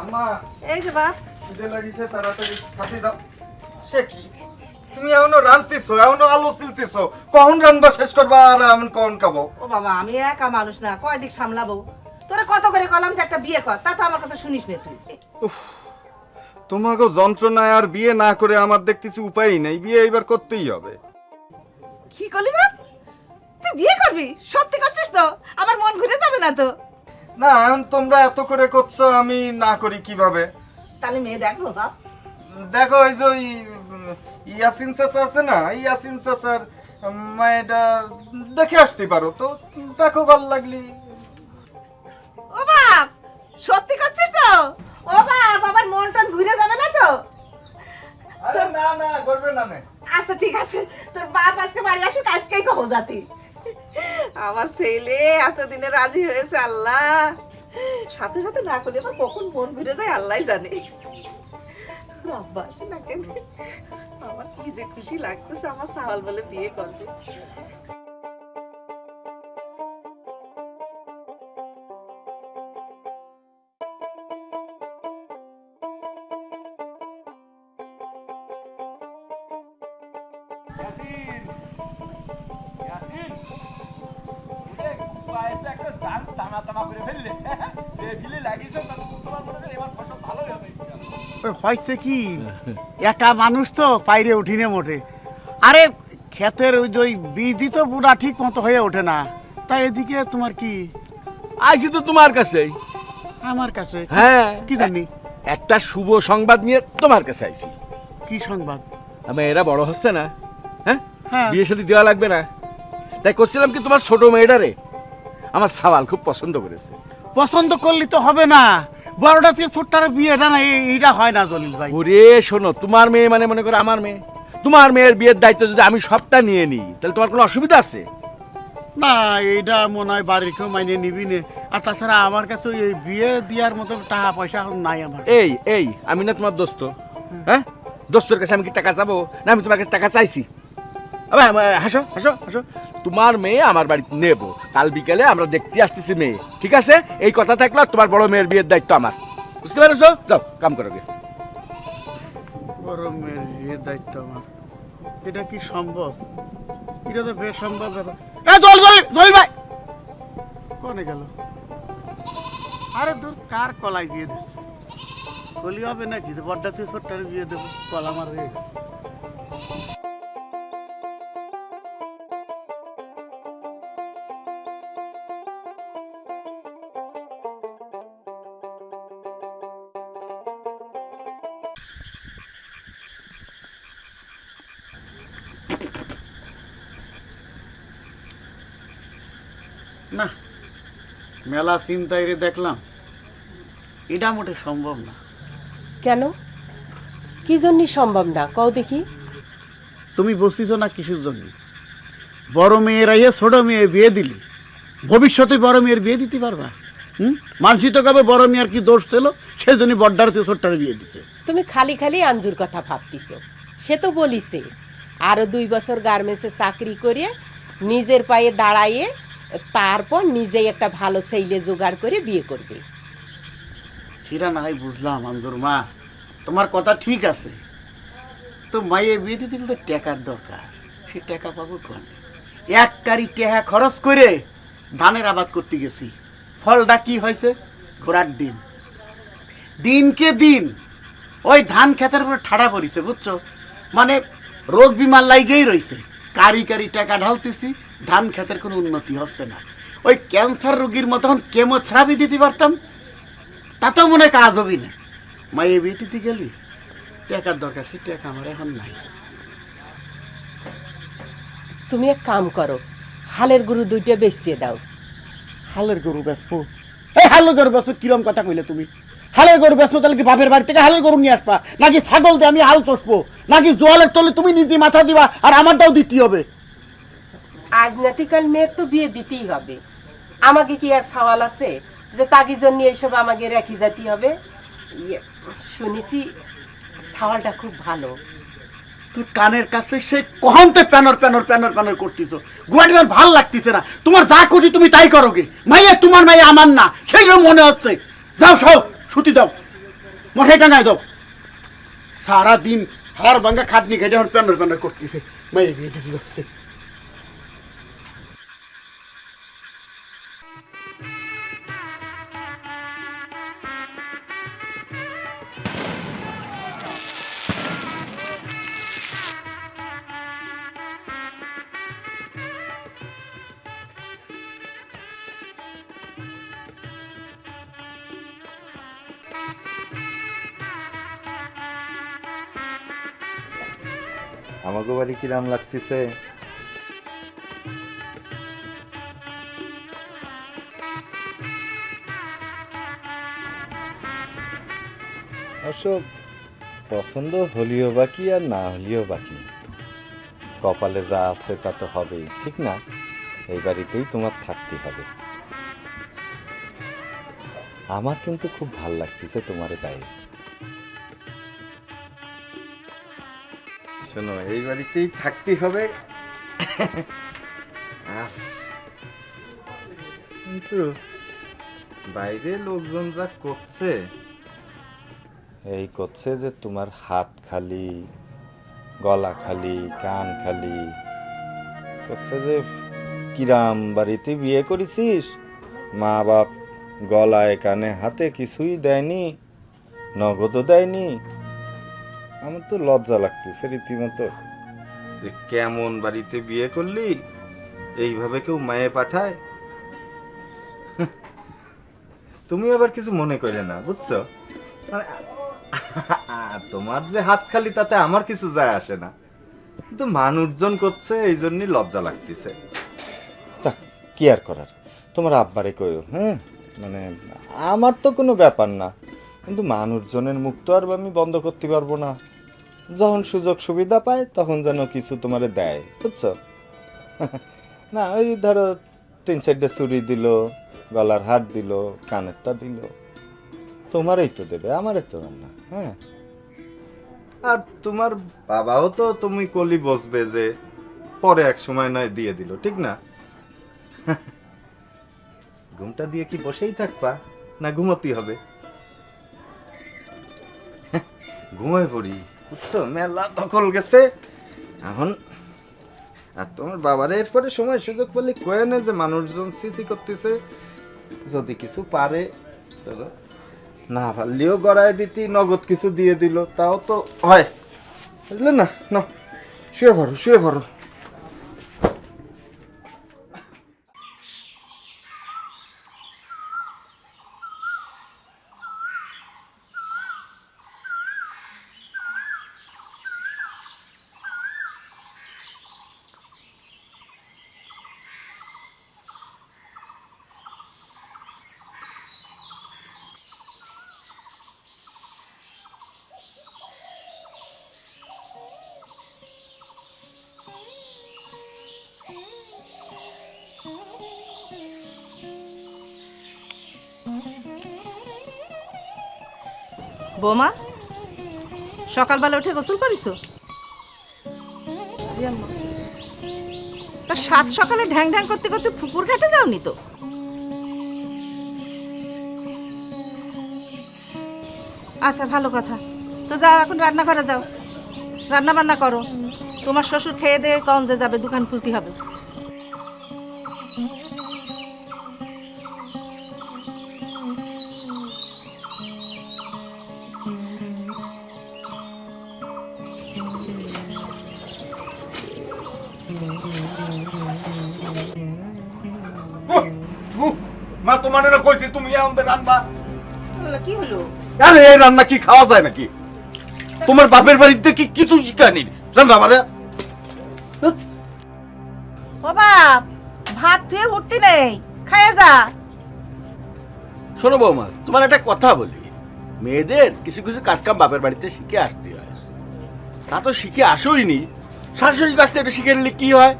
আম্মা এই যে বাপ, খিদে লাগিছে, তাড়াতাড়ি খাতি দাও। সে কি, তুমি এখনো রাঁধতেছো, এখনো আলু চিলতেছো, কখন রান্না শেষ করবা আর আমি কখন খাবো? ও বাবা, আমি একা মানুষ না, কয়দিক সামলাবো? তোরা কত করে কলাম যে একটা বিয়ে কর, তা তো আমার কথা শুনিস না তুই। তোমাকে যন্ত্রণায় আর বিয়ে না করে আমার দেখতেছি উপায়ই নেই, বিয়ে এবার করতেই হবে। কি করলি বাপ, তুই বিয়ে করবি? সত্যি করছিস তো? আমার মন ঘুরে যাবে না তো? না, এখন তোমরা এত করে করছো, আমি না করি কিভাবে? তাহলে মেয়ে দেখবো বাপ। দেখো, ওই যে ওই ইয়াসিন চাচা আছে না, ইয়াসিন চাচার মায়েরা দেখে আসতে পারো তো, দেখো ভালো লাগলি। ও বাপ, সত্যি করছিস তো? ও বাপ, আমার মন টন ঘুরে যাবে না তো? আরে না না, করবে না নে। আচ্ছা ঠিক আছে, তোর বাপ আজকে বাড়ি আসুক, আজকেই কবো জাতি। আমার ছেলে এতদিনে রাজি হয়েছে, আল্লাহ। সাথে সাথে না করলে আবার কখন মন ঘুরে যায় আল্লাহ জানে। আব্বা আসে না কেন? আমার কি যে খুশি লাগতেছে, আমার সাওয়াল বলে বিয়ে করবে। হয়েছে কি, একা মানুষ তো পাইরে উঠিনে মোটে। আরে ক্ষেতের ওই বীজই তো পুরা ঠিক মতো হয়ে ওঠে না। তাই এদিকে তোমার কি? আইছি তো তোমার কাছে। আমার কাছে? হ্যাঁ, কি জানি? একটা শুভ সংবাদ নিয়ে তোমার কাছে আইছি। কি সংবাদ? আমি এরা বড় হচ্ছে না, হ্যাঁ, হ্যাঁ। বিয়ে শাদী দেওয়া লাগবে না, তাই করছিলাম কি তোমার ছোট মেয়েটারে আমার সাওয়াল খুব পছন্দ করেছে। পছন্দ করলি তো হবে না, বড়টা থেকে ছোট্টার বিয়েটা না, এইটা হয় না জলিল ভাই। ওরে শোনো, তোমার মেয়ে মানে মনে করো আমার মেয়ে, তোমার মেয়ের বিয়ের দায়িত্ব যদি আমি সবটা নিয়ে নিই তাহলে তোমার কোনো অসুবিধা আছে? না, এইটা মনে হয় বাড়ির কেউ মাইনে নিবি না। আর তাছাড়া আমার কাছে এই বিয়ে দেওয়ার মতো টাকা পয়সা এখন নাই আমার। এই আমি না তোমার দোস্ত, হ্যাঁ, দোস্তর কাছে আমি কি টাকা চাবো না? আমি তোমার কাছে টাকা চাইছি? আবার হাসো হাসো হাসো, তোমার মেয়ে আমার বাড়িতে নেব, কাল বিকেলে আমরা দেখতে আসতেছি মেয়ে, ঠিক আছে? এই কথা থাকলো, তোমার বড় মেয়ের বিয়ের দায়িত্ব আমার, বুঝতে পেরেছো? যাও কাম করো গে। বড় মেয়ের বিয়ের দায়িত্ব আমার, এটা কি সম্ভব? এটা তো বেশ সম্ভব ব্যাপার। জল ভাই কোনে গেল? আরে দূর, কার কলাই দিয়ে দিচ্ছে? কলি হবে নাকি যে বড্ডা থেকে ছোট্টারে বিয়ে দেবো? কলা আমার হয়ে গেল। না, মেলা চিন্তায় রে দেখলাম, এটা মোটে সম্ভব না। কেন, কি জন্য সম্ভব না কও দেখি? তুমি বসছিস না কিসের জন্য? বড় মেয়ের আইয়ে ছোট মেয়ে বিয়ে দিলি, ভবিষ্যতে বড় মেয়ের বিয়ে দিতে পারবা? মানসি তো কবে বড় মেয়ের কি দোষ ছিল, সেই জন্য বড্ডার চেয়ে ছোট্টারে বিয়ে দিছে। তুমি খালি খালি আঞ্জুর কথা ভাবতিস, সে তো বলিছে আরো 2 বছর গার্মেন্টসে চাকরি করে নিজের পায়ে দাঁড়াইয়ে তারপর নিজেই একটা ভালো ছেলে জোগাড় করে বিয়ে করবে। সেটা না হয় বুঝলাম আঞ্জুর মা, তোমার কথা ঠিক আছে, তো মাইয়ে বিয়ে দিতে গেলে তো টাকার দরকার। সে টাকা পাবো কোন? এক কারি টাকা খরচ করে ধানের আবাদ করতে গেছি, ফলটা কি হয়েছে? ঘোড়ার ডিম। দিনকে দিন ওই ধান ক্ষেতের উপরে ঠাড়া পড়িছে, বুঝছো? মানে রোগ বিমার লাইগেই রয়েছে, কারি কারি টাকা ঢালতেছি, ধান ক্ষেতের কোনো উন্নতি হচ্ছে না। ওই ক্যান্সার রোগীর মতন কেমোথেরাপি দিতে পারতাম, তাতেও মনে হয় কাজ হবি না। মাইয়ে বিয়ে দিতে গেলি টাকার দরকার, সে টাকা আমার এখন নাই। তুমি এক কাম করো, হালের গরু 2টা বেচিয়ে দাও। হালের গরু বেচবো? এই হালের গরু বেচবো কিরম কথা কইলে তুমি? হালের গরু বেচবো তাহলে কি বাপের বাড়ি থেকে হালের গরু নিয়ে আসবা, নাকি ছাগল দিয়ে আমি হাল চষবো, নাকি জোয়ালের তলে তুমি নিজে মাথা দিবা আর আমারটাও দিতে হবে? আজ নাতিকাল মেয়ের তো বিয়ে দিতেই হবে, আমাকে কি আর সওয়াল আছে যে তাকে জন্য এইসব আমাকে রেখে যেতে হবে? শুনেছি সওয়ালটা খুব ভালো। তুই কানের কাছে সে কহনতে প্যানর প্যানর প্যানর প্যানর করতেছো, গুয়াটি আমার ভাল লাগতেছে না। তোমার যা খুশি তুমি তাই করো গে, মাইয়া তোমার মাইয়া আমার না, সেইরকম মনে হচ্ছে। যাও সব সুতি দাও। মশাই টাঙায় দাও। সারাদিন হাড় ভাঙ্গা খাটনি খেটে আমার প্যান্ডার প্যান্ডার করতেছে, মায়ে বিয়ে দিতে যাচ্ছে। আমাকে বাড়ি কিরাম লাগতেছে? অবশ্য পছন্দ হলিও বাকি আর না হলিও বাকি, কপালে যা আছে তা তো হবেই, ঠিক না? এই বাড়িতেই তোমার থাকতে হবে। আমার কিন্তু খুব ভাল লাগতেছে তোমার গায়ে। শোনো, এই বাড়িতেই থাকতে হবে। আর কিন্তু বাইরে লোকজন যা করছে, এই করছে যে তোমার হাত খালি, গলা খালি, কান খালি, করছে যে কিরাম বাড়িতে বিয়ে করেছিস, মা বাপ গলায় কানে হাতে কিছুই দেয়নি, নগদও দেয়নি। আমার তো লজ্জা লাগতেছে রীতিমতো, যে কেমন বাড়িতে বিয়ে করলি, এইভাবে কেউ মায়ে পাঠায়? তুমি আবার কিছু মনে করে না, বুঝছো? মানে তোমার যে হাত খালি তাতে আমার কিছু যায় আসে না, কিন্তু মানুষজন করছে এই জন্যই লজ্জা লাগতেছে। কি আর করার, তোমার আব্বারে কইও। হ্যাঁ, মানে আমার তো কোনো ব্যাপার না, কিন্তু মানুষজনের মুখ তো আর আমি বন্ধ করতে পারবো না। যখন সুযোগ সুবিধা পায় তখন যেন কিছু তোমারে দেয়, বুঝছো? না, ওই ধরো 3-4টা চুড়ি দিল, গলার হার দিল, কানেরটা দিল, তোমারই তো দেবে, আমারে তো না। হ্যাঁ, আর তোমার বাবাও তো তুমি কলি বসবে যে পরে এক সময় নয় দিয়ে দিল, ঠিক না? ঘুমটা দিয়ে কি বসেই থাকবা, না ঘুমোতে হবে? ঘুমায় পড়ি, বুঝছো? মেলা দখল গেছে এখন। আর তোমার বাবার এরপরে সময় সুযোগ পেলে কয়ে না যে মানুষজন সিসি করতেছে, যদি কিছু পারে ধরো, না পারলেও গড়ায় দিতি, নগদ কিছু দিয়ে দিল, তাও তো হয়, বুঝলে না? না, শুয়ে পড়ো, শুয়ে পড়ো। বৌমা, সকালবেলা উঠে গোসল করিছো? তা সাত সকালে ঢ্যাং ঢ্যাং করতে করতে পুকুর ঘাটে যাওনি তো? আচ্ছা, ভালো কথা। তো যাও, এখন রান্না করে যাও, রান্না বান্না করো। তোমার শ্বশুর খেয়ে দিয়ে গঞ্জে যাবে, দোকান খুলতে হবে। মা, তোমার না কইছি তুমি আমাদের রান্না। কি হলো? আরে এই রান্না কি খাওয়া যায় নাকি? তোমার বাপের বাড়িতে কি কিছু শিখায়নি রান্না বাড়া? ও বাপ, ভাত ধুয়ে উঠতি নেই, খাইয়ে যা। শোনো বৌমা, তোমার একটা কথা বলি, মেয়েদের কিছু কিছু কাজকাম বাপের বাড়িতে শিখে আসতে হয়। তা তো শিখে আসোইনি, শাশুড়ির কাছ থেকে একটু শিখে নিলে কি হয়?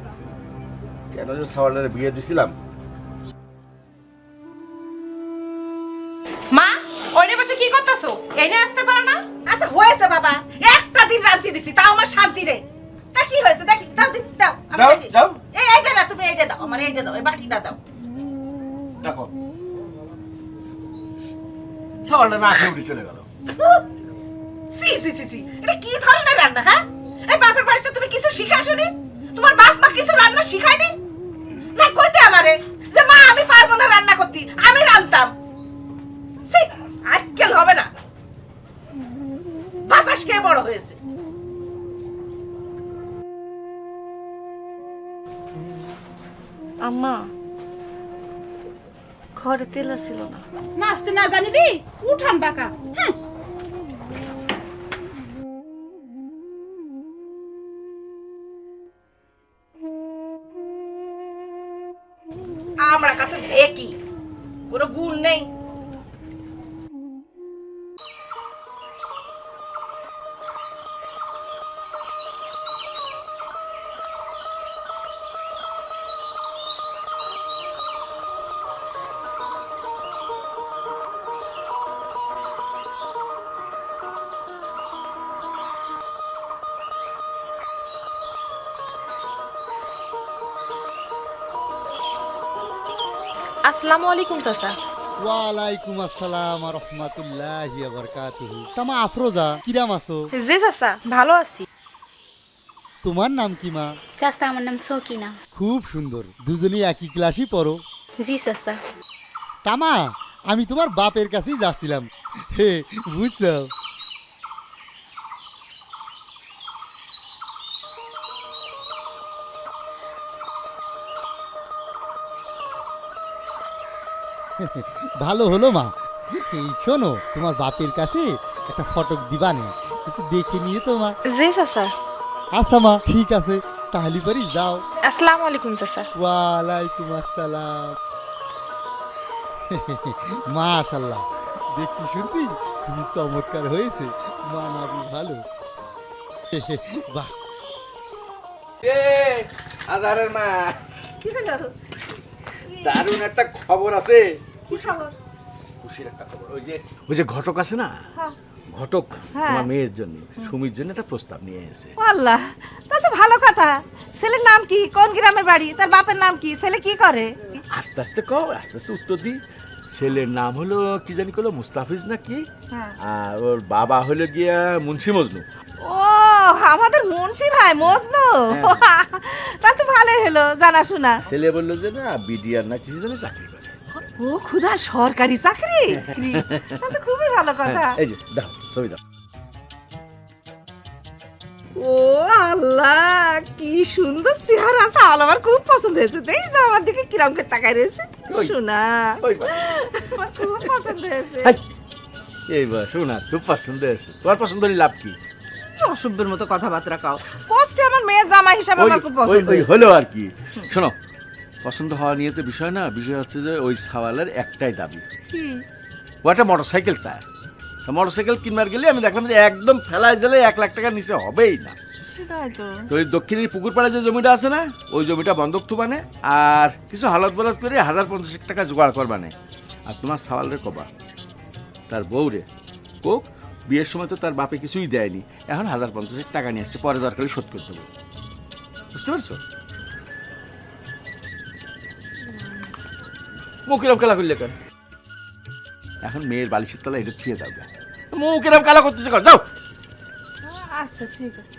কেন যে সাওয়ালের বিয়ে দিছিলাম। মা, ওই বসে কি করতেছো? এনে আসতে পারো না? আচ্ছা হয়েছে বাবা, একটা দিন রান্তি দিছি, তাও আমার শান্তি নেই। কি হয়েছে দেখি, দাও দিন, দাও আমি দাও, দেখি। দাও। এইটা না, তুমি এইটা দাও, আমার এইটা দাও, এই বাটিটা দাও। দেখো, সাওয়ালটা না খেয়ে উঠে চলে গেল। উহ, সি সি সি সি, এটা কি ধরনের রান্না? হ্যাঁ, এই বাপের বাড়িতে তুমি কিছু শিখাসনি? তোমার বাপ মা কিছু রান্না শিখায়নি? না কইতে আমারে যে মা আমি পারবো না রান্না করতে, আমি রান্তাম। সি, আজকাল হবে না, বাতাস খেয়ে বড় হয়েছে। আম্মা, ঘরে তেল ছিল না। নাচতে না জানিবি, উঠান বাঁকা। আমার কাছে দেখি কোনো গুণ নেই। আসসালামু আলাইকুম চাচা। ওয়ালাইকুম আসসালাম রহমতুল্লাহি বারাকাতুহু। তামা আফরোজা কিরাম আছো? জি চাচা, ভালো আছি। তোমার নাম কি মা? চাচা আমার নাম সকিনা। খুব সুন্দর, দুজনেই একই ক্লাসই পড়ো। জি চাচা। তামা আমি তোমার বাপের কাছেই যাচ্ছিলাম, হে বুঝছো? ভালো হলো মা। এই শোনো, তোমার বাপের কাছে একটা ফটক দিবানে, একটু দেখে নিয়ে তো মা। জি চাচা। আচ্ছা মা, ঠিক আছে, তাহলে পরে যাও। আসসালামু আলাইকুম চাচা। ওয়ালাইকুম আসসালাম। মাশাআল্লাহ, দেখতে শুনতে খুবই চমৎকার হয়েছে, মানাবি ভালো। বাহ, আজারের মা, কি হলো? দারুণ একটা খবর আছে। কি খবর? খুশির একটা খবর। ওই যে ঘটক আছে না, ঘটক তোমার মেয়ের জন্য, সুমির জন্য একটা প্রস্তাব নিয়ে এসেছে। আল্লাহ, তা তো ভালো কথা। ছেলের নাম কি? কোন গ্রামের বাড়ি? তার বাপের নাম কি? ছেলে কি করে? আস্তে আস্তে কও, আস্তে আস্তে উত্তর দিই। ছেলের নাম হলো কি জানি কলো, মুস্তাফিজ না কি, আর ওর বাবা হলো গিয়া মুন্সি মজনু। ও, আমাদের মুন্সি ভাই মজনু। তা তো ভালোই হলো, জানাশোনা। ছেলে বললো যে না, বিডিআর না কিছু জন্য চাকরি করে। ও খুদা, সরকারি চাকরি? তা তো খুবই ভালো কথা। এই যে দাও, ছবি দাও। ও আল্লাহ, কি সুন্দর চেহারা আছে, আমার খুব পছন্দ হয়েছে। দেখছো আমার দিকে কিরম করে তাকাই রয়েছে, শোনা ওই বা। আমার খুব পছন্দ হয়েছে। হাই, এইবার শোনা, খুব পছন্দ হয়েছে। তোমার পছন্দ হলে লাভ কি? অসভ্যের মতো কথাবার্তা কও। করছে আমার মেয়ে জামাই হিসাবে আমার খুব পছন্দ ওই হয়েছে। হলো আর কি। শোনো, পছন্দ হওয়া নিয়ে তো বিষয় না, বিষয় হচ্ছে যে ওই সাওয়ালের একটাই দাবি, কি? ও একটা মোটরসাইকেল চায়। মোটরসাইকেল কিনবার গেলে আমি দেখলাম যে একদম ফেলায় গেলে 1 লাখ টাকার নিচে হবেই না। সেটাই তো। তো ওই দক্ষিণের পুকুর পাড়ে যে জমিটা আছে না, ওই জমিটা বন্ধক থুবানে, আর কিছু হালত বরাজ করে 1050 টাকা জোগাড় করবানে। আর তোমার সাওয়ালের কবা, তার বউরে কোক, বিয়ের সময় তো তার বাপে কিছুই দেয়নি, এখন 1050 টাকা নিয়ে আসছে, পরে দরকারি শোধ করে দেবো। বুঝতে পারছো? মুখিরাম কালা করলে কেন? এখন মেয়ের বালিশের তলা এটা থিয়ে যাবে। মুখিরাম কালা করতেছে কর, যাও। আচ্ছা ঠিক আছে।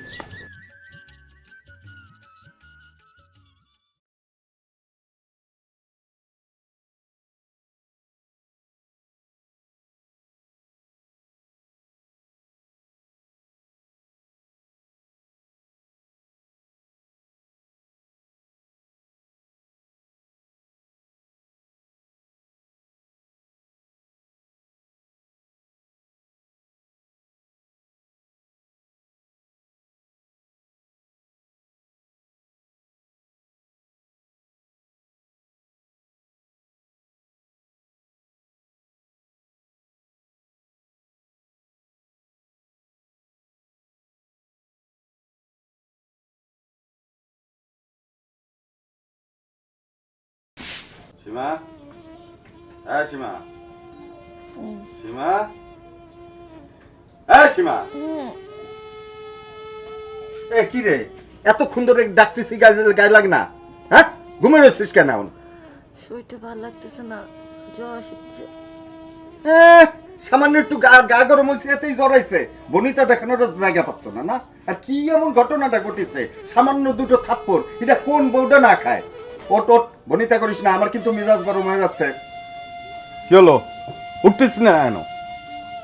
সীমা, হ্যাঁ সীমা, সীমা, হ্যাঁ সীমা। এ কি রে, এতক্ষণ ধরে ডাকতেছি, গায়ে লাগে না? হ্যাঁ, ঘুমিয়ে রয়েছিস কেন এখন? শরীরটা ভালো লাগতেছে না, জ্বর আসছে। সামান্য একটু গা গা গরম হয়েছে এতেই জড়াইছে। বনিতা দেখানোর জায়গা পাচ্ছ না না? আর কি এমন ঘটনাটা ঘটেছে? সামান্য দুটো থাপ্পড়, এটা কোন বউটা না খায়? ওট ওট, বনিতা করিস না, আমার কিন্তু মেজাজ গরম হয়ে যাচ্ছে। কি হলো, উঠতিস না কেন?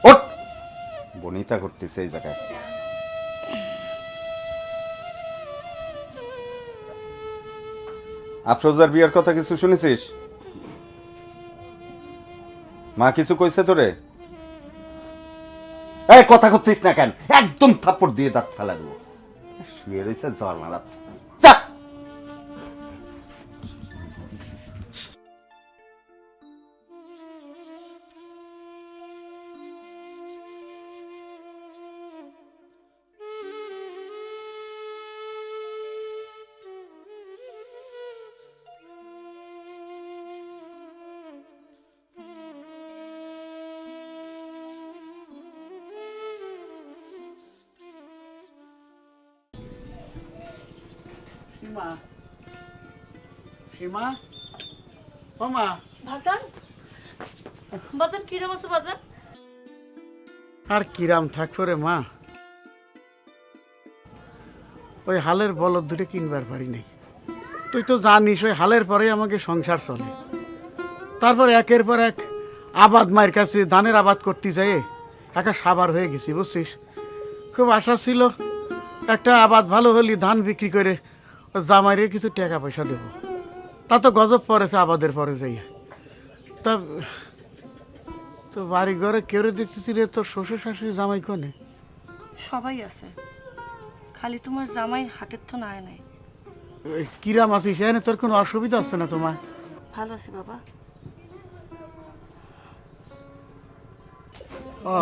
ওট, বনিতা করতেছে এই জায়গায়। আফরোজার বিয়ার কথা কিছু শুনেছিস? মা কিছু কইছে তোরে? এই কথা করছিস না কেন? একদম থাপ্পড় দিয়ে দাঁত ফেলা দেবো। শুয়ে রয়েছে, জ্বর মারাচ্ছে। যা। সীমা, সীমা, ও মা। বাজান বাজান কিরম আছো বাজান? আর কিরাম থাকবো রে মা, ওই হালের বলদ দুটো কিনবার পারি নাই। তুই তো জানিস ওই হালের পরে আমাকে সংসার চলে। তারপর একের পর এক আবাদ মায়ের কাছে ধানের আবাদ করতে যাই একা সাবার হয়ে গেছি, বুঝছিস। খুব আশা ছিল একটা আবাদ ভালো হলে ধান বিক্রি করে জামাইরে কিছু টাকা পয়সা দেবো। তা তো গজব পড়েছে আবাদের পরে যাই। তা তো বাড়ি ঘরে কেউ দেখতেছি রে, তোর শ্বশুর শাশুড়ি জামাই কোনে? সবাই আছে, খালি তোমার জামাই হাটের তো নাই নাই। কিরাম আছিস? এনে তোর কোনো অসুবিধা হচ্ছে না তোমার? ভালো আছি বাবা। ও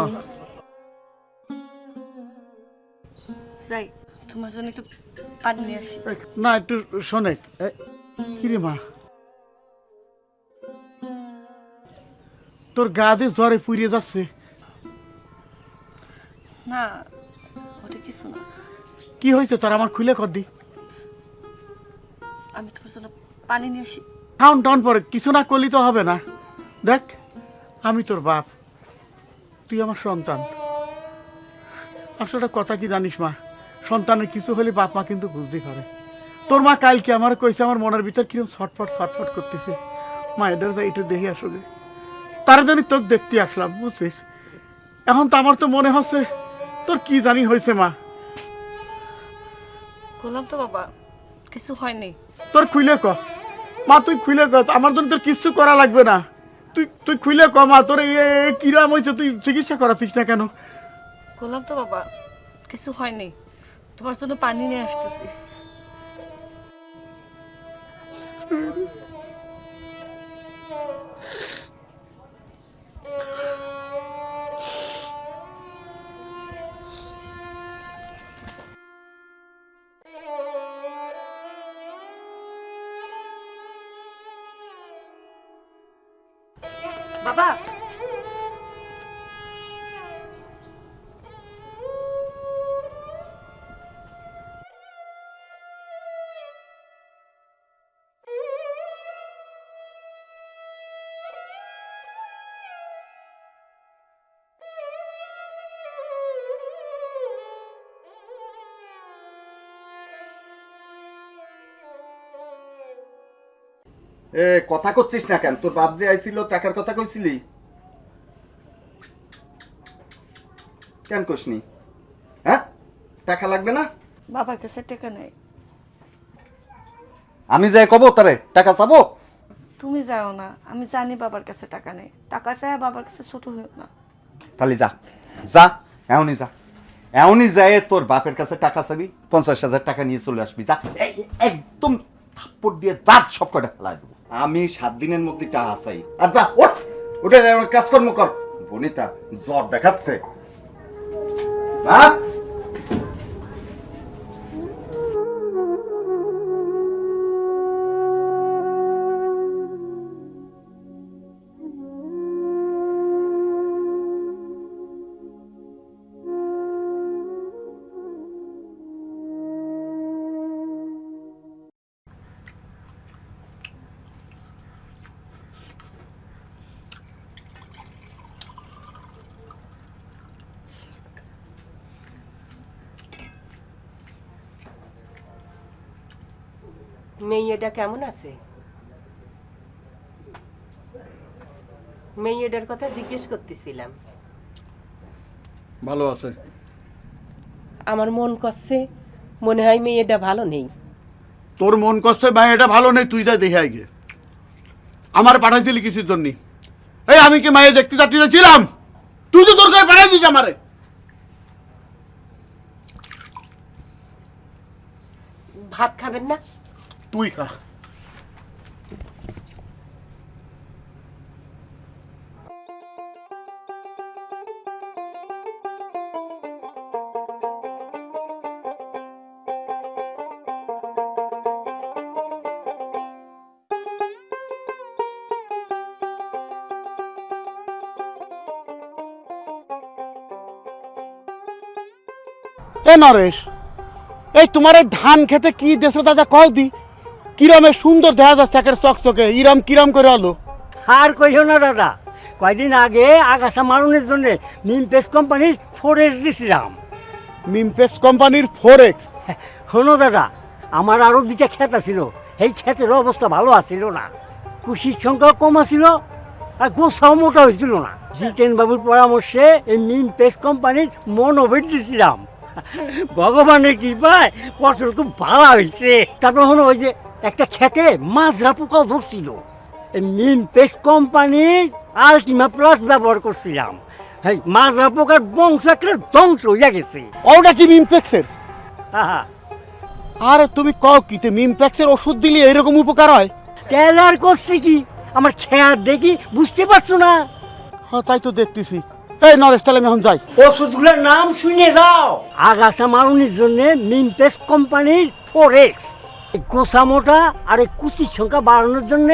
যাই তোমার জন্য একটু পানি নিয়ে আসি। না, একটু শোনে। কিরে মা, তোর গা দিয়ে জ্বরে পুড়িয়ে যাচ্ছে। না ওটা কিছু না। কি হয়েছে তোর? আমার খুলে কর দি। আমি তোমার জন্য পানি নিয়ে আসি। খাউন টাউন পরে কিছু না করলি তো হবে না। দেখ, আমি তোর বাপ, তুই আমার সন্তান। আসলে কথা কি জানিস মা, সন্তানের কিছু হলে বাপ মা কিন্তু বুঝতেই পারে। তোর মা কালকে আমার কইছে আমার মনের ভিতর কিরকম ছটফট ছটফট করতেছে। মা এদের যা একটু দেখে আসবে, তারা জানি তোকে দেখতে আসলাম, বুঝছিস। এখন তো আমার তো মনে হচ্ছে তোর কি জানি হয়েছে মা। বললাম তো বাবা কিছু হয়নি। তোর খুইলে ক মা, তুই খুইলে ক, আমার জন্য তোর কিচ্ছু করা লাগবে না। তুই খুইলে ক মা, তোর কিরাম হয়েছে, তুই চিকিৎসা করাছিস না কেন? বললাম তো বাবা কিছু হয়নি, তোমার জন্য পানি নিয়ে আসতেছি। বাবা এ কথা করছিস না কেন? তোর বাপ যে আইছিল টাকার কথা কইছিলি কেন? কইসনি? হ্যাঁ, টাকা লাগবে না? বাবার কাছে টাকা নেই। আমি যাই কব তারে টাকা চাবো? তুমি যাও না, আমি জানি বাবার কাছে টাকা নেই। টাকা চাই বাবার কাছে ছোট হইও না। তাহলে যা যা, এমনই যা, এমনই যায় তোর বাপের কাছে টাকা চাবি, 50,000 টাকা নিয়ে চলে আসবি। যা, একদম থাপ্পড় দিয়ে দাঁত সব কটা ফেলাই দেবো। আমি 7 দিনের মধ্যে টাকা চাই। আর যা, ওঠ, উঠে কাজকর্ম কর। বনিতা জ্বর দেখাচ্ছে। মেয়েটা কেমন আছে? মেয়েটার কথা জিজ্ঞেস করতেছিলাম। ভালো আছে। আমার মন করছে মনে হয় মেয়েটা ভালো নেই। তোর মন কষ্ট ভাই, এটা ভালো নেই, তুই যা দেখে আগে। আমার পাঠাইছিলি কিছুর জন্য? এই আমি কি মায়ে দেখতে যাচ্ছিলাম? তুই তো দরকার পাঠাই দিস আমারে। ভাত খাবেন না? তুই খা। এ নরেশ, এই তোমার এই ধান খেতে কি দেশো দাদা কও দি, কিরমে সুন্দর দেখা যাচ্ছে একের চকচকে, ইরম কিরম করে হলো? আর কইও না দাদা, কয়দিন আগে আগাছা মারণের জন্য নিমপেস কোম্পানির ফোরেক্স দিছিলাম। মিমপেক্স কোম্পানির ফোরেক্স? শোনো দাদা, আমার আরও 2টা ক্ষেত আছিল, এই ক্ষেতের অবস্থা ভালো আছিল না, কুশির সংখ্যা কম আছিল আর গোছাও মোটা হয়েছিল না। জিতেন বাবুর পরামর্শে এই নিমপেস কোম্পানির মনোভেট দিছিলাম। ভগবানের কৃপায় ফসল খুব ভালো হয়েছে। তারপর হলো ওই যে একটা ক্ষেতে মাজরা পোকাও ধরছিল, এই নিমপেস কোম্পানির আলটিমা প্লাস ব্যবহার করছিলাম। এই মাজরা পোকার বংশ একটা ধ্বংস হইয়া গেছে। ওটা কি মিমপেক্সের? হ্যাঁ, আরে তুমি কও কি, মিমপেক্সের ওষুধ দিলে এরকম উপকার হয়? তেল আর করছি কি, আমার খেয়ার দেখি বুঝতে পারছো না? হ্যাঁ তাই তো দেখতেছি। এই নরেশ, তাহলে আমি এখন যাই। ওষুধগুলোর নাম শুনে যাও। আগাছা মারণের জন্য নিমপেস কোম্পানির ফোরেক্স, গোসা মোটা আর এই কুচির সংখ্যা বাড়ানোর জন্য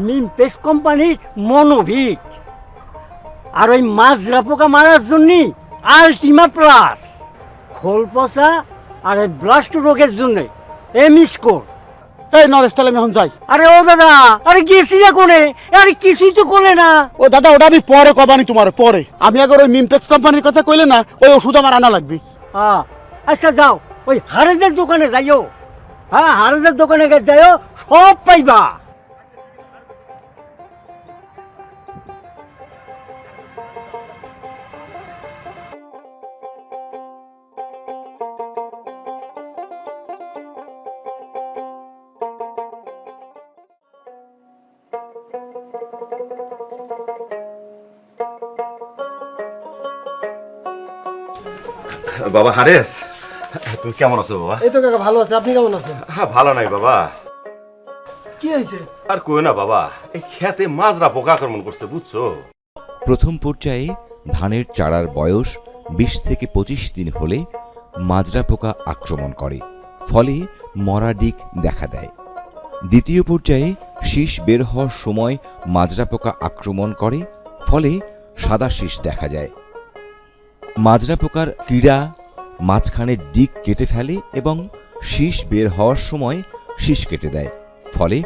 নিমপেস কোম্পানির মনোভিট, আর ওই মাজরা পোকা মারার জন্য আলটিমা প্লাস, খোল পচা আর এই ব্লাস্ট রোগের জন্য এমিস্কোর। এই নরেশ, তাহলে আমি এখন যাই। আরে ও দাদা, আরে গেছি না কোনে, আরে কিছুই তো করলে না। ও দাদা, ওটা আমি পরে কবানি তোমার, পরে। আমি আগে ওই মিমপেক্স কোম্পানির কথা কইলে না, ওই ওষুধ আমার আনা লাগবে। আচ্ছা যাও, ওই হারেজের দোকানে যাইও। হ্যাঁ, হারেজের দোকানে যাইও, সব পাইবা। বাবা হারেস, তুমি কেমন আছো বাবা? এই তো কাকা ভালো আছে, আপনি কেমন আছেন? হ্যাঁ ভালো নাই বাবা। কি হয়েছে? আর কই না বাবা, এই খেতে মাজরা পোকা আক্রমণ করছে বুঝছো। প্রথম পর্যায়ে ধানের চারার বয়স 20 থেকে 25 দিন হলে মাজরা পোকা আক্রমণ করে, ফলে মরা ডিক দেখা দেয়। দ্বিতীয় পর্যায়ে শীষ বের হওয়ার সময় মাজরা পোকা আক্রমণ করে, ফলে সাদা শীষ দেখা যায়। মাজরা পোকার কীড়া মাঝখানে ডিক কেটে ফেলে এবং শীষ বের হওয়ার সময় শীষ কেটে দেয়, ফলে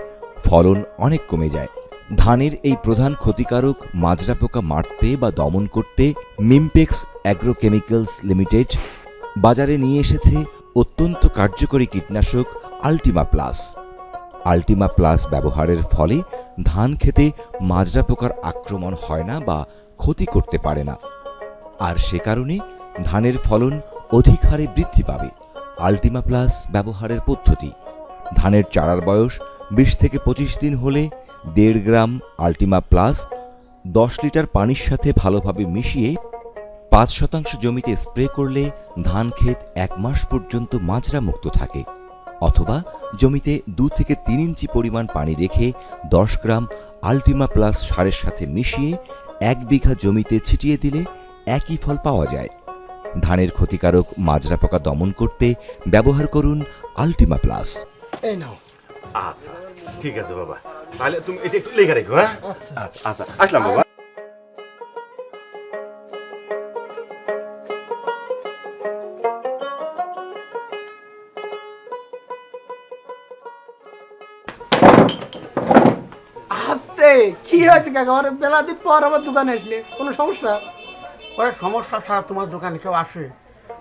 ফলন অনেক কমে যায়। ধানের এই প্রধান ক্ষতিকারক মাজরা পোকা মারতে বা দমন করতে মিমপেক্স অ্যাগ্রোকেমিক্যালস লিমিটেড বাজারে নিয়ে এসেছে অত্যন্ত কার্যকরী কীটনাশক আল্টিমা প্লাস। আল্টিমা প্লাস ব্যবহারের ফলে ধান খেতে মাজরা পোকার আক্রমণ হয় না বা ক্ষতি করতে পারে না, আর সে কারণে ধানের ফলন অধিক হারে বৃদ্ধি পাবে। আল্টিমা প্লাস ব্যবহারের পদ্ধতি: ধানের চারার বয়স 20 থেকে 25 দিন হলে 1.5 গ্রাম আল্টিমা প্লাস 10 লিটার পানির সাথে ভালোভাবে মিশিয়ে 5% জমিতে স্প্রে করলে ধান ক্ষেত 1 মাস পর্যন্ত মাজরা মুক্ত থাকে। অথবা জমিতে 2 থেকে 3 ইঞ্চি পরিমাণ পানি রেখে 10 গ্রাম আল্টিমা প্লাস সারের সাথে মিশিয়ে 1 বিঘা জমিতে ছিটিয়ে দিলে একই ফল পাওয়া যায়। ধানের ক্ষতিকারক মাজরা পোকা দমন করতে ব্যবহার করুন আল্টিমা প্লাস। এই নাও। আচ্ছা ঠিক আছে বাবা, তাহলে তুমি এটা একটু লেখা রেখো। হ্যাঁ আচ্ছা আচ্ছা, আসলাম বাবা। আস্তে, কি হয়েছে কাকা? আমার বেলা দিন পর আমার দোকানে আসলে কোনো সমস্যা? ওরা সমস্যা ছাড়া তোমার দোকানে কেউ আসে?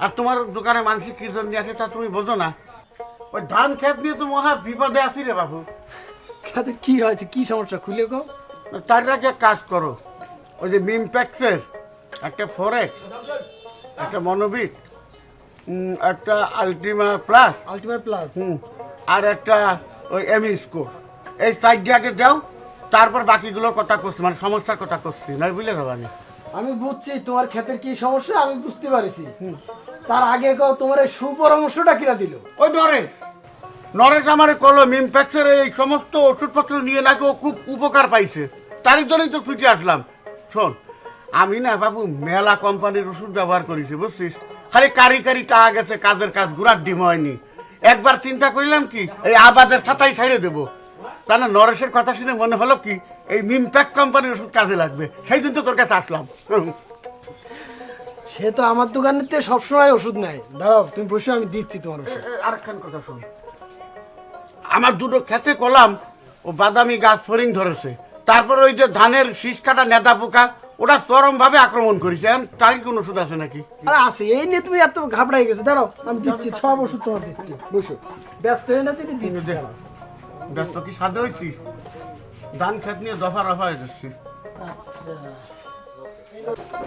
আর তোমার দোকানে মানুষ কি জন্য আসে তা তুমি বোঝো না? ওই ধান ক্ষেত নিয়ে তো মহা বিপদে আছি রে বাবু। খেতে কি হয়েছে, কি সমস্যা খুলে কো। তার আগে এক কাজ করো, ওই যে মিমপ্যাক্সের একটা ফরেক্স, একটা মনোবিট, একটা আলটিমা প্লাস, আর একটা ওই এমি স্কোর, এই সাইড আগে যাও, তারপর বাকিগুলোর কথা করছি, মানে সমস্যার কথা করছি, না বুঝলে যাবানি। আমি বুঝছি তোমার ক্ষেতের কি সমস্যা, আমি বুঝতে পারছি। তার আগে কও তোমার এই সুপরামর্শটা কিনা দিল? ওই নরেশ আমার কলো মিমপ্যাক্সের এই সমস্ত ওষুধপত্র নিয়ে নাকি ও খুব উপকার পাইছে, তারই জন্যই তো ছুটে আসলাম। শোন, আমি না বাবু মেলা কোম্পানির ওষুধ ব্যবহার করেছি বুঝছিস, খালি কারি টাকা গেছে, কাজের কাজ ঘুরার ডিম হয়নি। একবার চিন্তা করিলাম কি এই আবাদের ছাতাই ছাইড়ে দেবো, তা না নরেশের কথা শুনে মনে হলো কি এই মিমপ্যাক্স কোম্পানির ওষুধ কাজে লাগবে, সেই দিন তো তোর কাছে আসলাম। সে তো আমার দোকানেতে সবসময় ওষুধ নেয়। দাঁড়াও তুমি বসে, আমি দিচ্ছি তোমার ওষুধ। আরেকখান কথা শোন, আমার দুটো খেতে কলাম ও বাদামি গাছ ফরিং ধরেছে, তারপর ওই যে ধানের শীষ কাটা নেদা পোকা, ওটা চরম ভাবে আক্রমণ করেছে। এখন তার কি কোনো ওষুধ আছে নাকি? আরে আছে, এই নিয়ে তুমি এত ঘাবড়াই গেছো। দাঁড়াও আমি দিচ্ছি, সব ওষুধ তোমার দিচ্ছি, বসো। ব্যস্ত হয়ে না তুমি দিচ্ছি। ব্যস্ত কি সাথে হয়েছি, ধান খেত নিয়ে দফা রফা হয়ে যাচ্ছি।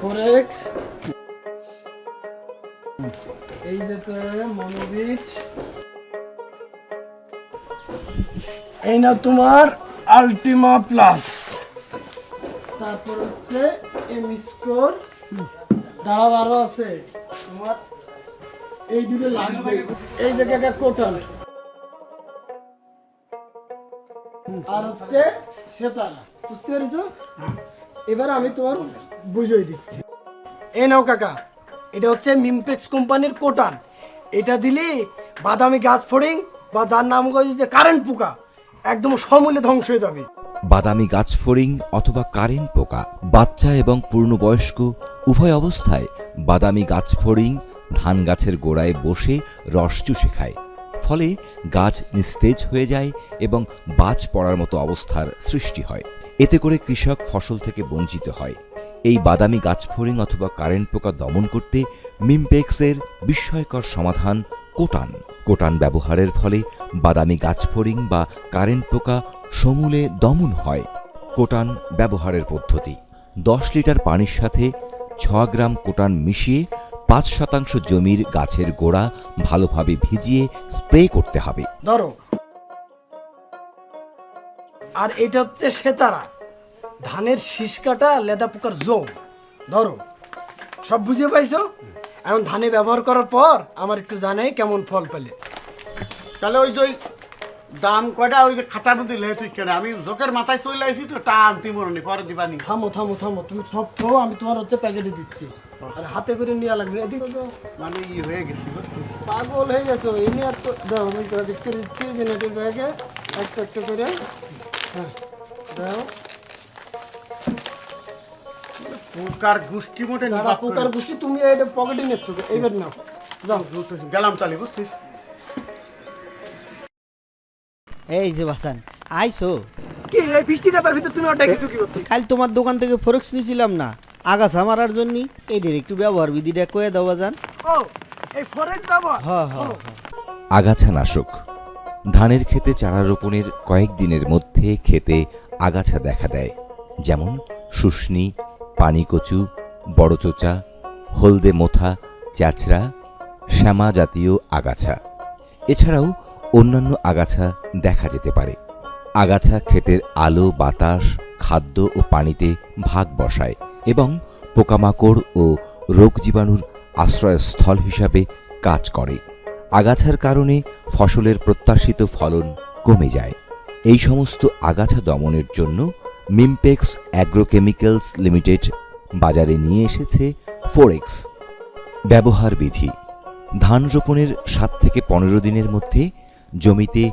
ফরেক্স, এই যে মনোবিট, এই না তোমার আলটিমা প্লাস, তারপর হচ্ছে এম স্কোর, দাঁড়াও আরো আছে তোমার এই দুটো লাগবে, এই জায়গাটা কোটাল, আর হচ্ছে সেতারা। বুঝতে পেরেছো? এবার আমি তোমার বুঝিয়ে দিচ্ছি। এই নাও কাকা, এটা হচ্ছে মিমপ্যাক্স কোম্পানির কোটান। এটা দিলে বাদামি গাছ ফড়িং বা যার নাম যে কারেন্ট পোকা একদম সমূলে ধ্বংস হয়ে যাবে। বাদামি গাছ ফড়িং অথবা কারেন্ট পোকা বাচ্চা এবং পূর্ণবয়স্ক উভয় অবস্থায় বাদামি গাছ ফড়িং ধান গাছের গোড়ায় বসে রস চুষে খায়, ফলে গাছ নিস্তেজ হয়ে যায় এবং বাজ পড়ার মতো অবস্থার সৃষ্টি হয়। এতে করে কৃষক ফসল থেকে বঞ্চিত হয়। এই বাদামি গাছ ফড়িং অথবা কারেন্ট পোকা দমন করতে মিমপ্যাক্সের বিস্ময়কর সমাধান কোটান ব্যবহারের ফলে বাদামি গাছ ফড়িং বা কারেন্ট পোকা সমূলে দমন হয়। কোটান ব্যবহারের পদ্ধতি: 10 লিটার পানির সাথে 6 গ্রাম কোটান মিশিয়ে 5% জমির গাছের গোড়া ভালোভাবে ভিজিয়ে স্প্রে করতে হবে। ধরো, আর এটা হচ্ছে সেতারা, ধানের শীষ কাটা লেদা পোকার জম। ধরো, সব বুঝে পাইছো? এখন ধানে ব্যবহার করার পর আমার একটু জানাই কেমন ফল পেলে। তাহলে ওই যে দাম কয়টা ওই যে খাতার মধ্যে লেখা তুই কেন? আমি জোকের মাথায় চলে আসি তো, টা আনতি মরনি, পরে দিবানি। থামো থামো থামো, তুমি সব থো, আমি তোমার হচ্ছে প্যাকেটে দিচ্ছি, আর হাতে করে নেওয়া লাগবে। এদিকে তো মানে হয়ে গেছি, পাগল হয়ে গেছো। এই নিয়ে তো দাও, আমি দেখতে দিচ্ছি মিনিটের ব্যাগে একটা একটা করে। হ্যাঁ দাও। পোকার গোষ্ঠী মোটে পোকার গোষ্ঠী তুমি এটা পকেটে নিচ্ছ, এইবার নাও, যাও। গেলাম তালি, বুঝছিস? এই যে বাসান আইছো, কি এই বৃষ্টি কাতার ভিতর তুমি ওটা কিছু কি করতে? কাল তোমার দোকান থেকে ফরেক্স নিয়েছিলাম না আগাছা মারার জন্য, এইটার একটু ব্যবহার বিধিটা কয়ে দাও বাজান। ও এই ফরেক্স ব্যবহার? হ্যাঁ হ্যাঁ। আগাছা নাশক: ধানের ক্ষেতে চারা রোপণের কয়েকদিনের মধ্যে ক্ষেতে আগাছা দেখা দেয়, যেমন শুষ্নি, পানিকচু, বড়চোচা, হলদে মোথা, চ্যাচড়া, শ্যামা জাতীয় আগাছা। এছাড়াও অন্যান্য আগাছা দেখা যেতে পারে। আগাছা ক্ষেতের আলো, বাতাস, খাদ্য ও পানিতে ভাগ বসায় এবং পোকামাকড় ও রোগ জীবাণুর আশ্রয়স্থল হিসাবে কাজ করে। আগাছার কারণে ফসলের প্রত্যাশিত ফলন কমে যায়। এই সমস্ত আগাছা দমনের জন্য মিমপ্যাক্স অ্যাগ্রোকেমিক্যালস লিমিটেড বাজারে নিয়ে এসেছে ফোরেক্স। ব্যবহার বিধি: ধান রোপণের 7 থেকে 15 দিনের মধ্যে জমিতে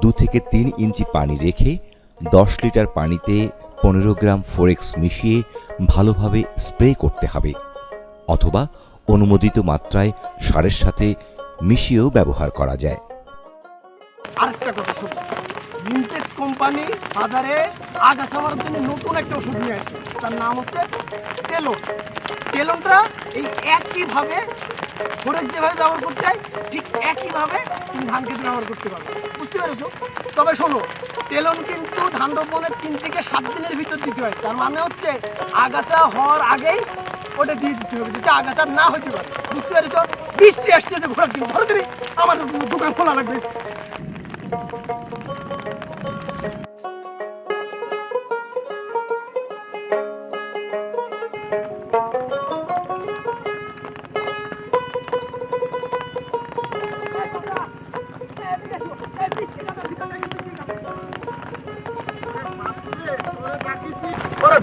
2 থেকে 3 ইঞ্চি পানি রেখে 10 লিটার পানিতে 15 গ্রাম ফোরেক্স মিশিয়ে ভালোভাবে স্প্রে করতে হবে, অথবা অনুমোদিত মাত্রায় সারের সাথে মিশিয়েও ব্যবহার করা যায়। আরেকটা কথা শোনো, মিমপ্যাক্স কোম্পানি বাজারে আগাছা মারার জন্য নতুন একটা ওষুধ নিয়ে আসছে, তার নাম হচ্ছে টেলন। টেলনটা এই একইভাবে ফোরেক যেভাবে ব্যবহার করতে হয় ঠিক একইভাবে তুমি ধান খেতে ব্যবহার করতে পারবে, বুঝতে পেরেছো? তবে শোনো, টেলন কিন্তু ধান রোপণের 3 থেকে 7 দিনের ভিতর দিতে হয়। তার মানে হচ্ছে আগাছা হওয়ার আগেই ওটা দিয়ে দিতে হবে, যাতে আগাছা না হতে পারে, বুঝতে পেরেছো? বৃষ্টি আসতেছে ঘোরার দিন, ধরে দিন আমার দোকান খোলা লাগবে।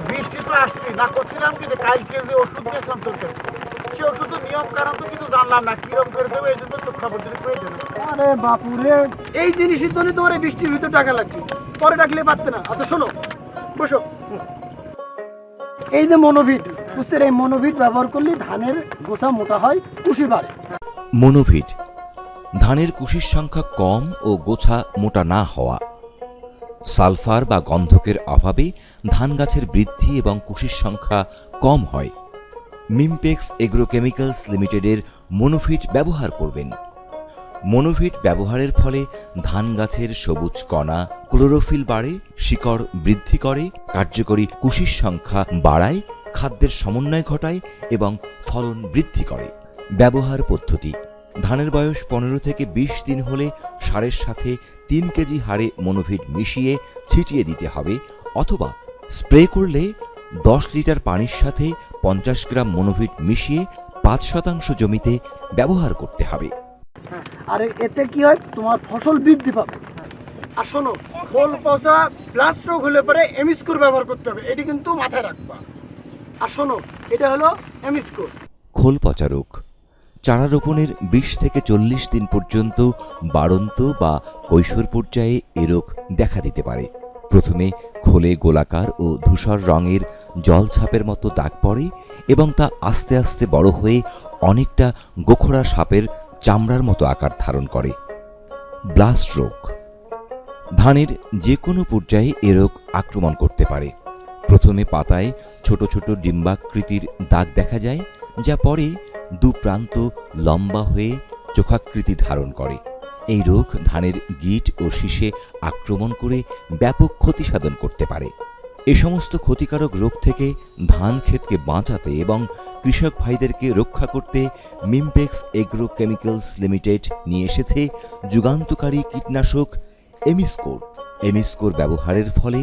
বৃষ্টি তো আসছে না, করছিলাম কি কালকে যে ওষুধ দিয়েছিলাম তোর কাছে, সে ওষুধের নিয়ম কারণ তো কিছু জানলাম না, কিরম করে দেবো এই জন্য তো খবর দিলে প্রয়োজন। আরে বাপুরে, এই জিনিসের জন্য তোমার এই বৃষ্টির ভিতর টাকা লাগবে, পরে ডাকলে পারতে না। আচ্ছা শোনো, বসো। এই যে মনোভিট, বুঝতে এই মনোভিট ব্যবহার করলে ধানের গোছা মোটা হয়, কুশি বাড়ে। মনোভিট ধানের কুশির সংখ্যা কম ও গোছা মোটা না হওয়া। সালফার বা গন্ধকের অভাবে ধান গাছের বৃদ্ধি এবং কুশির সংখ্যা কম হয়। মিমপেক্স এগ্রোকেমিক্যালস লিমিটেডের মনোভিট ব্যবহার করবেন। মনোভিট ব্যবহারের ফলে ধান গাছের সবুজ কণা, ক্লোরোফিল বাড়ে, শিকড় বৃদ্ধি করে, কার্যকরী কুশির সংখ্যা বাড়ায়, খাদ্যের সমন্বয় ঘটায় এবং ফলন বৃদ্ধি করে। ব্যবহার পদ্ধতি: ধানের বয়স 15 থেকে 20 দিন হলে সারের সাথে 3 কেজি হারে মনোভিট মিশিয়ে ছিটিয়ে দিতে হবে, অথবা স্প্রে করলে 10 লিটার পানির সাথে 50 গ্রাম মনোভিট মিশিয়ে 5% জমিতে ব্যবহার করতে হবে। আর এতে কি হয়, তোমার ফসল বৃদ্ধি পাবে। আর শোনো, খোল পচা ব্লাস্ট রোগ হলে পরে এমিস্কোর ব্যবহার করতে হবে, এটি কিন্তু মাথায় রাখবা। আর শোনো, এটা হলো এমিস্কোর। খোল পচা রোগ চারা রোপণের 20 থেকে 40 দিন পর্যন্ত বাড়ন্ত বা কৈশোর পর্যায়ে এ রোগ দেখা দিতে পারে। প্রথমে খোলে গোলাকার ও ধূসর রঙের জলছাপের মতো দাগ পড়ে এবং তা আস্তে আস্তে বড় হয়ে অনেকটা গোখরা সাপের চামড়ার মতো আকার ধারণ করে। ব্লাস্ট রোগ ধানের যে কোনো পর্যায়ে এ রোগ আক্রমণ করতে পারে। প্রথমে পাতায় ছোট ছোট ডিম্বাকৃতির দাগ দেখা যায়, যা পরে দুপ্রান্ত লম্বা হয়ে চোখাকৃতি ধারণ করে। এই রোগ ধানের গিট ও শীষে আক্রমণ করে ব্যাপক ক্ষতি সাধন করতে পারে। এ সমস্ত ক্ষতিকারক রোগ থেকে ধান ক্ষেতকে বাঁচাতে এবং কৃষক ভাইদেরকে রক্ষা করতে মিমপেক্স এগ্রোকেমিক্যালস লিমিটেড নিয়ে এসেছে যুগান্তকারী কীটনাশক এমিস্কোর। এমিস্কোর ব্যবহারের ফলে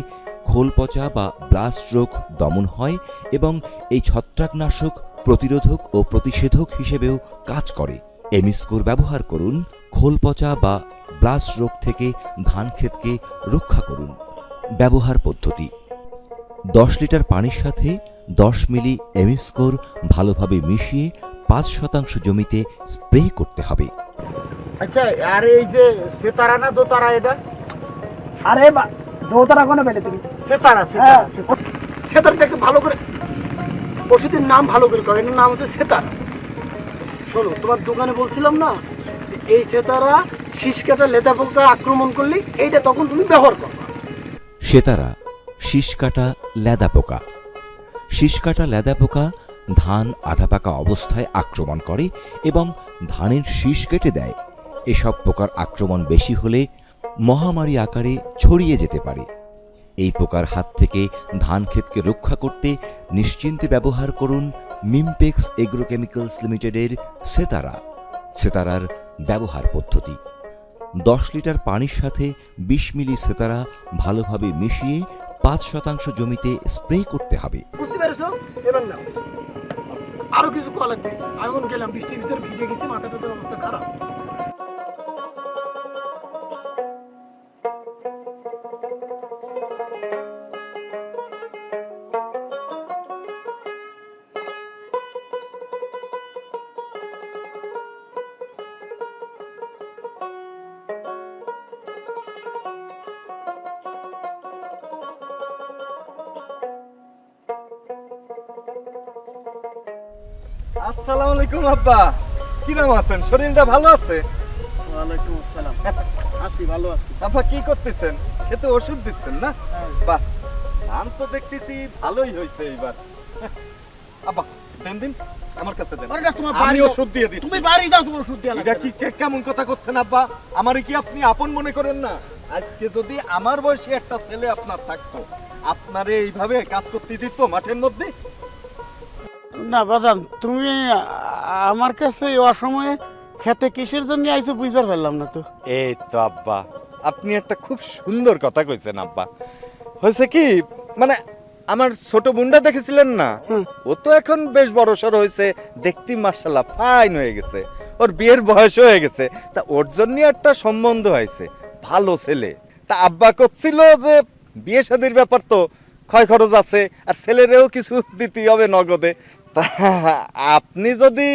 খোল পচা বা ব্লাস্ট রোগ দমন হয় এবং এই ছত্রাকনাশক প্রতিরোধক ও প্রতিষেধক হিসেবেও কাজ করে। এমিস্কোর ব্যবহার করুন, খোল পচা বা ব্লাস্ট রোগ থেকে ধান ক্ষেতকে রক্ষা করুন। ব্যবহার পদ্ধতি: 10 লিটার পানির সাথে 10 মিলি এমিস্কোর ভালোভাবে মিশিয়ে 5% জমিতে স্প্রে করতে হবে। আচ্ছা, আর এই যে সেতারা না দোতারা, এটা আরে দোতারা কোনে পেলে তুমি? সেতারা, সেতারটাকে ভালো করে ওষুধের নাম ভালো করে কর, এর নাম হচ্ছে সেতারা। শোনো, তোমার দোকানে বলছিলাম না, এই সেতারা শীষ কাটা লেদা পোকা আক্রমণ করলে এইটা তখন তুমি ব্যবহার করো। সেতারা শীষ কাটা লেদা পোকা। শীষ কাটা লেদা পোকা ধান আধা পাকা অবস্থায় আক্রমণ করে এবং ধানের শীষ কেটে দেয়। এসব পোকার আক্রমণ বেশি হলে মহামারী আকারে ছড়িয়ে যেতে পারে। এই পোকার হাত থেকে ধান ক্ষেতকে রক্ষা করতে নিশ্চিন্তে ব্যবহার করুন মিমপেক্স এগ্রোকেমিক্যালস লিমিটেডের সেতারা। সেতারার ব্যবহার পদ্ধতি: 10 লিটার পানির সাথে 20 মিলি সেতারা ভালোভাবে মিশিয়ে 5% জমিতে স্প্রে করতে হবে। বুঝতে পেরেছো? এবার নাও, আরো কিছু কল লাগবে। আমি এখন গেলাম, বৃষ্টির ভিতর ভিজে গেছি, মাথাটা অবস্থা খারাপ। আসসালামু আলাইকুম আব্বা, কিরম আছেন? শরীরটা ভালো আছে? ওয়ালাইকুম আসসালাম। আছি, ভালো আছি। আব্বা কি করতেছেন? খেতে ওষুধ দিচ্ছেন না? বাহ, ধান তো দেখতেছি ভালোই হয়েছে এইবার। আব্বা দেন দিন, আমার কাছে দেন। আরে না, তোমার আমি বাড়ি ওষুধ দিয়ে দিচ্ছি। তুমি বাড়ি দাও, তোমার ওষুধ দিয়া এটা লাগবে কি কেমন কথা করছেন আব্বা? আমারে কি আপনি আপন মনে করেন না? আজকে যদি আমার বয়সী একটা ছেলে আপনার থাকতো, আপনারে এইভাবে কাজ করতে দিত মাঠের মধ্যে? না বাজান, তুমি আমার কাছে এই অসময়ে খেতে কিসের জন্য আইছো বুঝবার পারলাম না তো। এই তো আব্বা, আপনি একটা খুব সুন্দর কথা কইছেন আব্বা। হয়েছে কি, মানে আমার ছোট বোনটা দেখেছিলেন না, ও তো এখন বেশ বড়সড় হয়েছে, দেখতে মার্শাল্লাহ ফাইন হয়ে গেছে, ওর বিয়ের বয়স হয়ে গেছে, তা ওর জন্য একটা সম্বন্ধ হয়েছে, ভালো ছেলে। তা আব্বা করছিল যে বিয়ে শাদীর ব্যাপার তো ক্ষয় খরচ আছে, আর ছেলেরেও কিছু দিতে হবে নগদে। তা আপনি যদি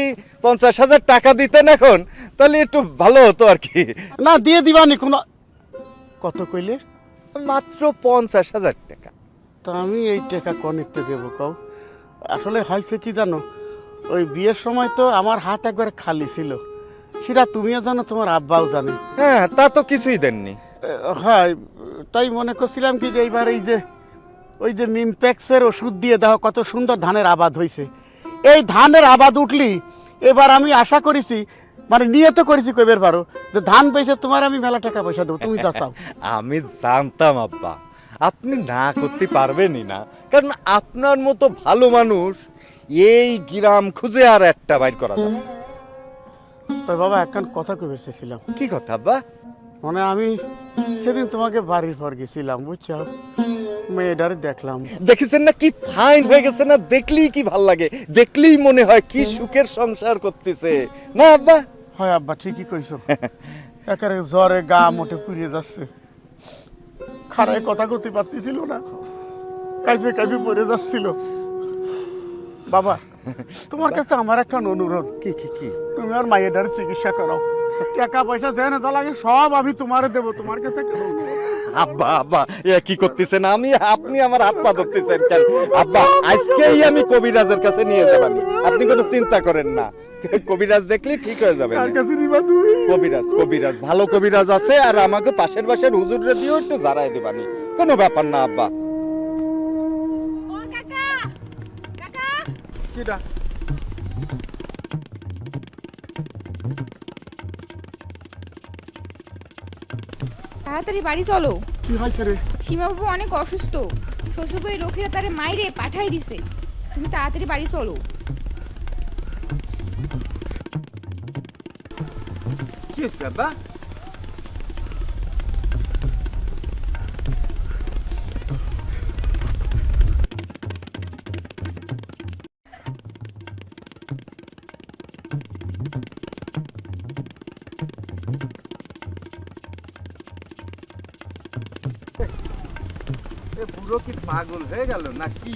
50,000 টাকা দিতেন এখন, তাহলে একটু ভালো হতো আর কি। না দিয়ে দিবানি কোনো। কত কইলে? মাত্র 50,000 টাকা। তা আমি এই টাকা কনেকতে দেবো কও? আসলে হয়েছে কি জানো, ওই বিয়ের সময় তো আমার হাত একবার খালি ছিল, সেটা তুমিও জানো, তোমার আব্বাও জানে। হ্যাঁ, তা তো কিছুই দেননি। হ্যাঁ, তাই মনে করছিলাম কি যে এইবার ওই যে মিমপ্যাক্সের ওষুধ দিয়ে দাও, কত সুন্দর ধানের আবাদ হয়েছে। এই ধানের আবাদ উঠলি এবার আমি আশা করেছি, মানে নিয়ত করেছি কইবার পারো যে ধান বেচে তোমার আমি মেলা টাকা পয়সা দেবো, তুমি যা চাও। আমি জানতাম আব্বা আপনি না করতে পারবেনই না, কারণ আপনার মতো ভালো মানুষ এই গ্রাম খুঁজে আর একটা বাইর করা যাবে। তো বাবা একখান কথা কইবার চেয়েছিলাম। কি কথা আব্বা? মানে আমি সেদিন তোমাকে বাড়ির পর গেছিলাম, বুঝছো, মেয়েটারে দেখলাম। দেখেছেন না কি ফাইন হয়ে গেছে না? দেখলেই কি ভাল লাগে, দেখলেই মনে হয় কি সুখের সংসার করতেছে না আব্বা? হয় আব্বা, ঠিকই কইছো। একেবারে জ্বরে গা মোটে পুড়িয়ে যাচ্ছে, খারায় কথা করতে পারতেছিল না, কাইপে কাইপে পড়ে যাচ্ছিল। বাবা তোমার কাছে আমার একটা অনুরোধ। কি কি কি? তুমি আর মায়ের চিকিৎসা করাও, টাকা পয়সা যেন যা লাগে সব আমি তোমারে দেবো, তোমার কাছে কেন? আব্বা আব্বা এ কি করতেছেন? আপনি আমার হাত পা ধরতেছেন কেন আব্বা? আজকেই আমি কবিরাজের কাছে নিয়ে যাবানি, আপনি কোনো চিন্তা করেন না। কবিরাজ দেখলে ঠিক হয়ে যাবে। কার কাছে নিবা তুমি? কবিরাজ ভালো কবিরাজ আছে, আর আমাকে পাশের বাসার হুজুররে দিও একটু জারাই দেবানি, কোনো ব্যাপার না আব্বা। কিডা? তাড়াতাড়ি বাড়ি চলো। কি হয়েছে রে? সীমাবাবু অনেক অসুস্থ, শ্বশুরবাড়ির লোকেরা তারে মাইরে পাঠাই দিছে, তুমি তাড়াতাড়ি বাড়ি চলো। কি হয়েছে আব্বা? বুড়ো কি পাগল হয়ে গেল নাকি?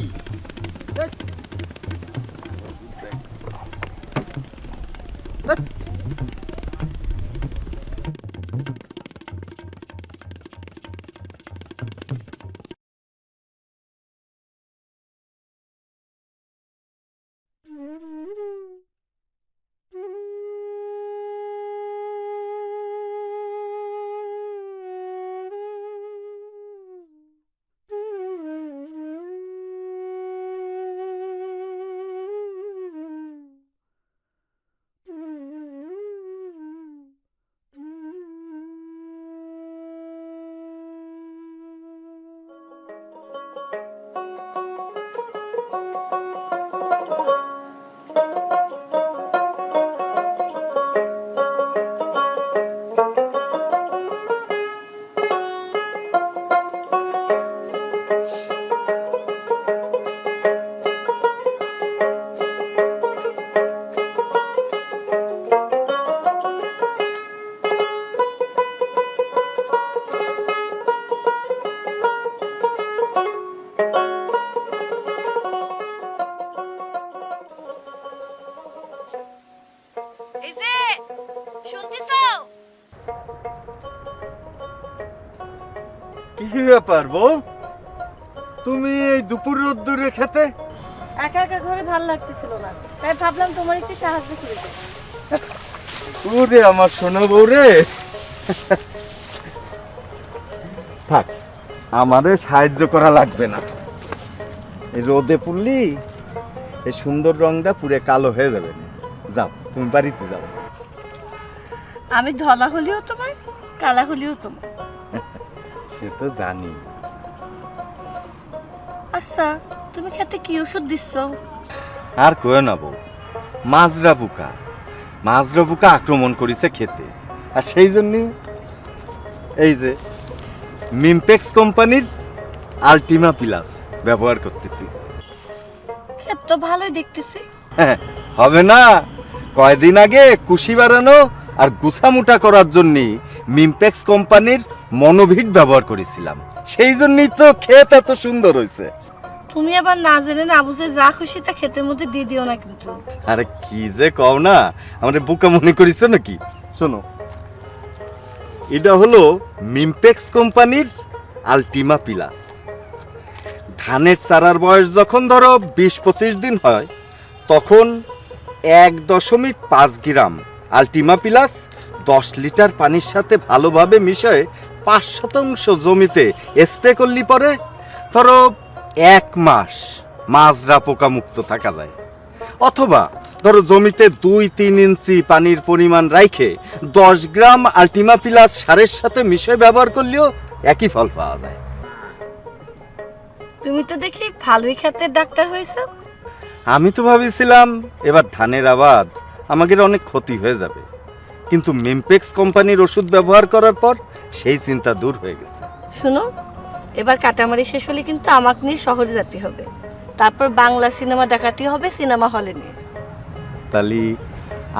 কি ব্যাপার বউ, তুমি এই দুপুর রোদ্দুরে খেতে? একা একা ঘরে ভালো লাগতেছিল না, তাই ভাবলাম তোমার একটু সাহায্য করে দেব। ওরে আমার সোনা বউ রে, থাক আমারে সাহায্য করা লাগবে না। এই রোদে পুড়লি এই সুন্দর রংটা পুরে কালো হয়ে যাবে। যাও, তুমি বাড়িতে যাও। আমি ধলা হলেও তোমার, কালা হলেও তোমার। সে তো জানি। আচ্ছা, তুমি খেতে কি ওষুধ দিচ্ছ? আর কয়ে না বউ, মাজরা পোকা আক্রমণ করেছে খেতে, আর সেই জন্য এই যে মিমপেক্স কোম্পানির আলটিমা প্লাস ব্যবহার করতেছি। ক্ষেত তো ভালোই দেখতেছি। হ্যাঁ, হবে না? কয়দিন আগে কুশি বাড়ানো আর গুছামুটা করার জন্য মিমপেক্স কোম্পানির মনোভিট ব্যবহার করেছিলাম, সেই জন্যই তো ক্ষেত এত সুন্দর হয়েছে। তুমি আবার না জেনে না বুঝে যা খুশি তা ক্ষেতের মধ্যে দিয়ে দিও না কিন্তু। আরে কি যে কও না, আমাদের বোকা মনে করিস নাকি? শোনো, এটা হলো মিমপেক্স কোম্পানির আলটিমা প্লাস। ধানের চারার বয়স যখন ধরো 20-25 দিন হয়, তখন 1.5 গ্রাম আলটিমা প্লাস 10 লিটার পানির সাথে ভালোভাবে মিশিয়ে 5% জমিতে স্প্রে করলি পরে ধরো 1 মাস মাজরা পোকা মুক্ত থাকা যায়। অথবা ধরো জমিতে 2-3 ইঞ্চি পানির পরিমাণ রাইখে 10 গ্রাম আলটিমা প্লাস সারের সাথে মিশিয়ে ব্যবহার করলেও একই ফল পাওয়া যায়। তুমি তো দেখি ভালোই ক্ষেতের ডাক্তার হয়েছে। আমি তো ভাবিছিলাম এবার ধানের আবাদ আমাদের অনেক ক্ষতি হয়ে যাবে, কিন্তু মিমপেক্স কোম্পানির ওষুধ ব্যবহার করার পর সেই চিন্তা দূর হয়ে গেছে। শুনো, এবার কাটামারি শেষ হলে কিন্তু আমাকে নিয়ে শহরে যেতে হবে, তারপর বাংলা সিনেমা দেখাতে হবে সিনেমা হলে নিয়ে। তাহলে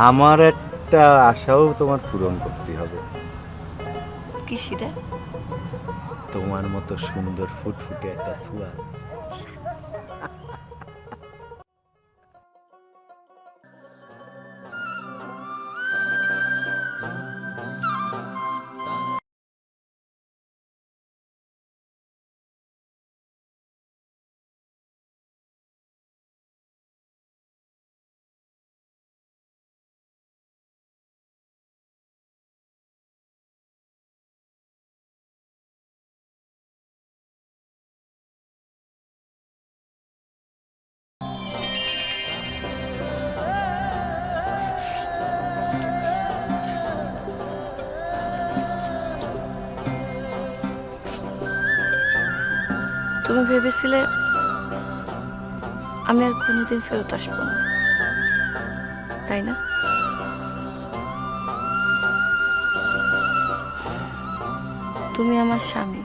আমার একটা আশাও তোমার পূরণ করতে হবে। কি সেটা? তোমার মতো সুন্দর ফুটফুটে একটা ছোঁয়া। তুমি ভেবেছিলে আমি আর কোনোদিন ফেরত আসবো না, তাই না? তুমি আমার স্বামী,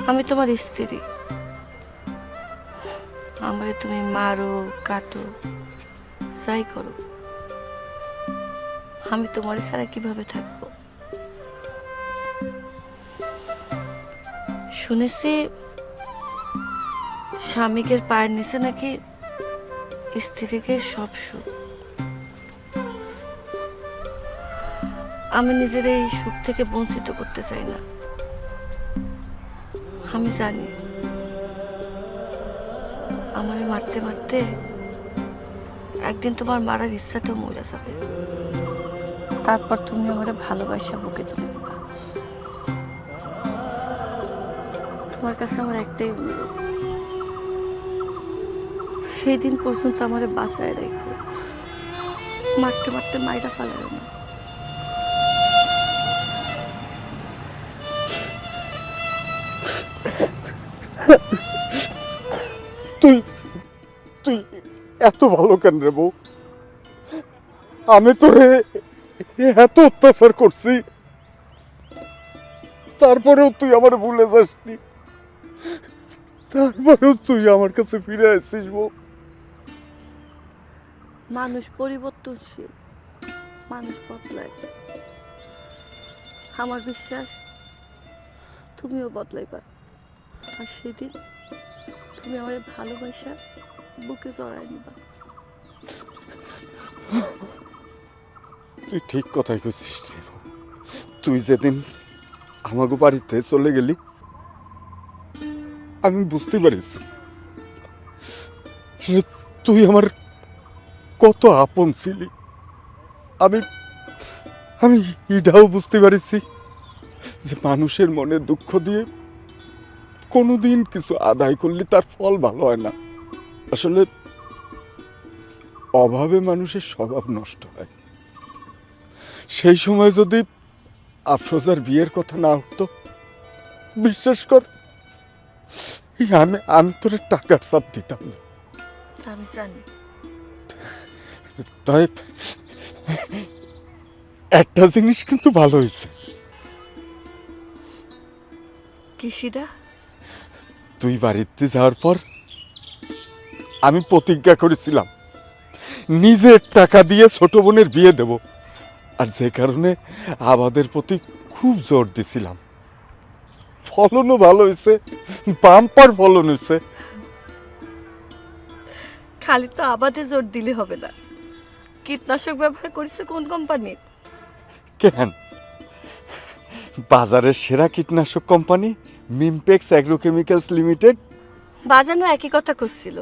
আমি তোমার স্ত্রী। আমারে তুমি মারো, কাটো, যাই করো, আমি তোমার ছাড়া কিভাবে থাকবো? শুনেছি স্বামীকে পায়ের নিচে নাকি স্ত্রীকে সব সুখ। আমি নিজের এই সুখ থেকে বঞ্চিত করতে চাই না। আমি জানি আমারে মারতে মারতে একদিন তোমার মারার ইচ্ছাটাও মরে যাবে, তারপর তুমি আমারে ভালোবাসা বুকে তুলে নেবা। তোমার কাছে আমার একটাই অনুরোধ, সেই দিন পর্যন্ত আমারে বাঁচায় রেখো, মারতে মারতে মাইরা ফেলায় না। তুই তুই এত ভালো কেন রে বউ? আমি তোরে এত অত্যাচার করছি, তারপরেও তুই আমার ভুলে যাসনি, তারপরেও তুই আমার কাছে ফিরে আসছিস বউ। মানুষ পরিবর্তনশীল, মানুষ বদলায়। আমার বিশ্বাস তুমিও বদলাইবা, আর সেদিন তুমি আমার ভালোবাসা বুকে জড়ায় নিবা। তুই ঠিক কথাই কইছিস রে বউ। তুই যেদিন আমাকে বাড়িতে চলে গেলি আমি বুঝতে পারিছি তুই আমার কত আপন ছিলি। আমি আমি এটাও বুঝতে পারিছি যে মানুষের মনে দুঃখ দিয়ে কোনোদিন কিছু আদায় করলে তার ফল ভালো হয় না। আসলে অভাবে মানুষের স্বভাব নষ্ট হয়। সেই সময় যদি আফরোজার বিয়ের কথা না উঠতো, বিশ্বাস কর আমি তোর টাকার চাপ দিতাম না। আমি জানি। তাই একটা জিনিস কিন্তু ভালো হয়েছে। কি সেটা? তুই বাড়িতে যাওয়ার পর আমি প্রতিজ্ঞা করেছিলাম নিজের টাকা দিয়ে ছোট বোনের বিয়ে দেব, আর যে কারণে আমাদের প্রতি খুব জোর দিছিলাম। ফলনও ভালো হয়েছে, বাম্পার ফলন হয়েছে। খালি তো আবাদে জোর দিলে হবে না। কীটনাশক ব্যবহার করেছে কোন কোম্পানির? কেন, বাজারের সেরা কীটনাশক কোম্পানি মিমপেক্স অ্যাগ্রোকেমিক্যালস লিমিটেড। বাজানো একই কথা করছিল,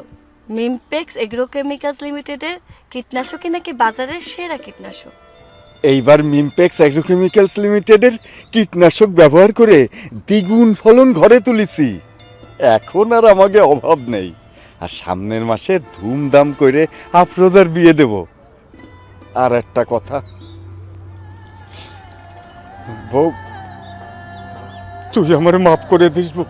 মিমপেক্স এগ্রোকেমিক্যালস লিমিটেডের কীটনাশকই নাকি বাজারের সেরা কীটনাশক। এইবার মিমপেক্স অ্যাগ্রোকেমিক্যালস লিমিটেডের কীটনাশক ব্যবহার করে দ্বিগুণ ফলন ঘরে তুলেছি। এখন আর আমাকে অভাব নেই, আর সামনের মাসে ধুমধাম করে আফরোজার বিয়ে দেব। আর একটা কথা বউ, তুই আমার মাফ করে দিস বউ।